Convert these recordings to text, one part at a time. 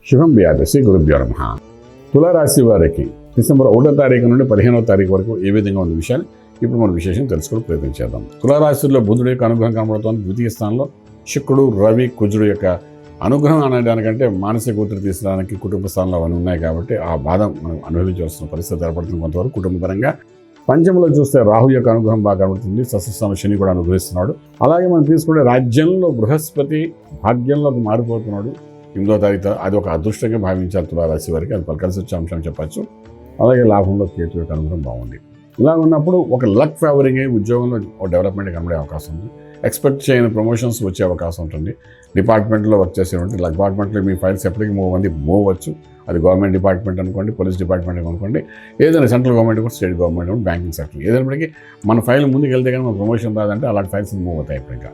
శుభం వ్యాధసి గురుభ్యో నమః. తులారాశి వారికి డిసెంబర్ 1వ తారీఖు నుండి 15వ తారీఖు వరకు ఏ విధంగా ఉన్న విషయాన్ని ఇప్పుడు మనం విశేషం తెలుసుకుని ప్రయత్నం చేద్దాం. తులారాశిలో బుధుడు యొక్క అనుగ్రహం కనబడుతోంది. ద్వితీయ స్థానంలో శుక్రుడు, రవి, కుజుడు యొక్క అనుగ్రహం అనడానికంటే మానసిక ఒత్తిడి తీసుకోవడానికి కుటుంబ స్థానంలో అవన్నీ ఉన్నాయి కాబట్టి ఆ బాధ మనం అనుభవించవలసిన పరిస్థితి ఏర్పడుతుంది. కొంతవరకు కుటుంబపరంగా పంచంలో చూస్తే రాహు యొక్క అనుగ్రహం బాగా కనబడుతుంది. షష్ఠస్థానం శని కూడా అనుగ్రహిస్తున్నాడు. అలాగే మనం తీసుకుంటే రాజ్యంలో బృహస్పతి భాగ్యంలోకి మారిపోతున్నాడు 8వ తారీఖు. అది ఒక అదృష్టంగా భావించారు తులారాశి వారికి. అది కలిసి వచ్చే అంశం చెప్పచ్చు. అలాగే లాభంలో కేతు యొక్క అనుగ్రహం బాగుంది. ఇలా ఉన్నప్పుడు ఒక లక్ ఫేవరింగ్ అయ్యి ఉద్యోగంలో ఒక డెవలప్మెంట్ కనబడే అవకాశం ఉంది. ఎక్స్పెక్ట్ చేయని ప్రమోషన్స్ వచ్చే అవకాశం ఉంటుంది. డిపార్ట్మెంట్లో వర్క్ చేసేటువంటి డిపార్ట్మెంట్లో మీ ఫైల్స్ ఎప్పటికీ మూవ్ అవ్వచ్చు. అది గవర్నమెంట్ డిపార్ట్మెంట్ అనుకోండి, పోలీస్ డిపార్ట్మెంట్ అనుకోండి, ఏదైనా సెంట్రల్ గవర్నమెంట్ కూడా, స్టేట్ గవర్నమెంట్, బ్యాంకింగ్ సెక్టర్, ఏదైనప్పటికీ మన ఫైల్ ముందుకు వెళ్తే కానీ మన ప్రమోషన్ రాదంటే అలాంటి ఫైల్స్ మూవ్ అవుతాయి. ఇప్పుడు ఇంకా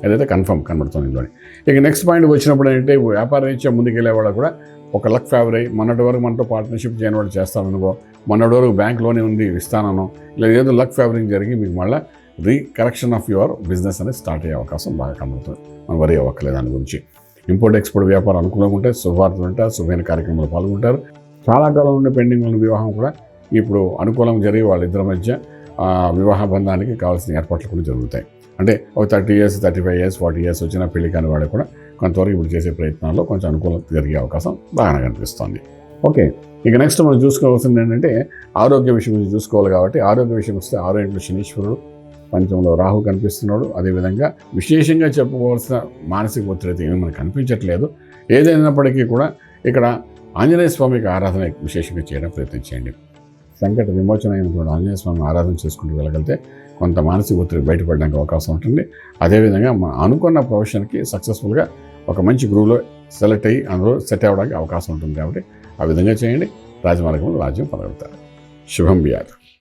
ఏదైతే కన్ఫర్మ్ కనబడుతుంది ఇందులోని. ఇక నెక్స్ట్ పాయింట్ వచ్చినప్పుడు ఏంటంటే వ్యాపార రీత్యా ముందుకు వెళ్ళే వాళ్ళు కూడా ఒక లక్ ఫేవర్ అయ్యి మొన్నటి వరకు మనతో పార్ట్నర్షిప్ చేయని వాళ్ళు చేస్తాననుకో, మొన్నటి వరకు బ్యాంక్ లోనే ఉంది ఇస్తానో, ఇలా ఏదో లక్ ఫేవరింగ్ జరిగి మీకు మళ్ళీ రీకరెక్షన్ ఆఫ్ యువర్ బిజినెస్ అనేది స్టార్ట్ అయ్యే అవకాశం బాగా కనబడుతుంది. మనం వరి అవ్వట్లేదు దాని గురించి. ఇంపోర్ట్ ఎక్స్పోర్ట్ వ్యాపారం అనుకూలంగా ఉంటే శుభవార్తలు ఉంటారు, శుభమైన కార్యక్రమాలు పాల్గొంటారు. చాలా కాలం నుండి పెండింగ్ ఉన్న వివాహం కూడా ఇప్పుడు అనుకూలంగా జరిగి వాళ్ళిద్దరి మధ్య వివాహ బంధానికి కావాల్సిన ఏర్పాట్లు కూడా జరుగుతాయి. అంటే ఒక 30 years, 35 years, 40 years వచ్చిన పెళ్లి కాని వాళ్ళు కూడా కొంతవరకు ఇప్పుడు చేసే ప్రయత్నాల్లో కొంచెం అనుకూలత జరిగే అవకాశం బాగానే కనిపిస్తుంది. ఓకే, ఇక నెక్స్ట్ మనం చూసుకోవాల్సింది ఏంటంటే ఆరోగ్య విషయం గురించి చూసుకోవాలి. కాబట్టి ఆరోగ్య విషయం వస్తే 6వ ఇంట్లో శనీశ్వరుడు, పంచంలో రాహు కనిపిస్తున్నాడు. అదేవిధంగా విశేషంగా చెప్పుకోవాల్సిన మానసిక ఒత్తిడి అయితే ఏమీ మనకు కనిపించట్లేదు. ఏదైనప్పటికీ కూడా ఇక్కడ ఆంజనేయ స్వామికి ఆరాధన విశేషంగా చేయడం ప్రయత్నం చేయండి. సంకట విమోచన అయినటువంటి ఆంజనేయ స్వామి ఆరాధన చేసుకుంటూ వెళ్ళగలిగితే కొంత మానసిక ఒత్తిడి బయటపడడానికి అవకాశం ఉంటుంది. అదేవిధంగా మనం అనుకున్న ప్రొఫెషన్కి సక్సెస్ఫుల్గా ఒక మంచి గ్రూవ్లో సెలెక్ట్ అయ్యి అందులో సెట్ అవ్వడానికి అవకాశం ఉంటుంది. కాబట్టి ఆ విధంగా చేయండి. రాజమార్గంలో రాజ్యం పొందగలుగుతారు. శుభం వ్యాధి.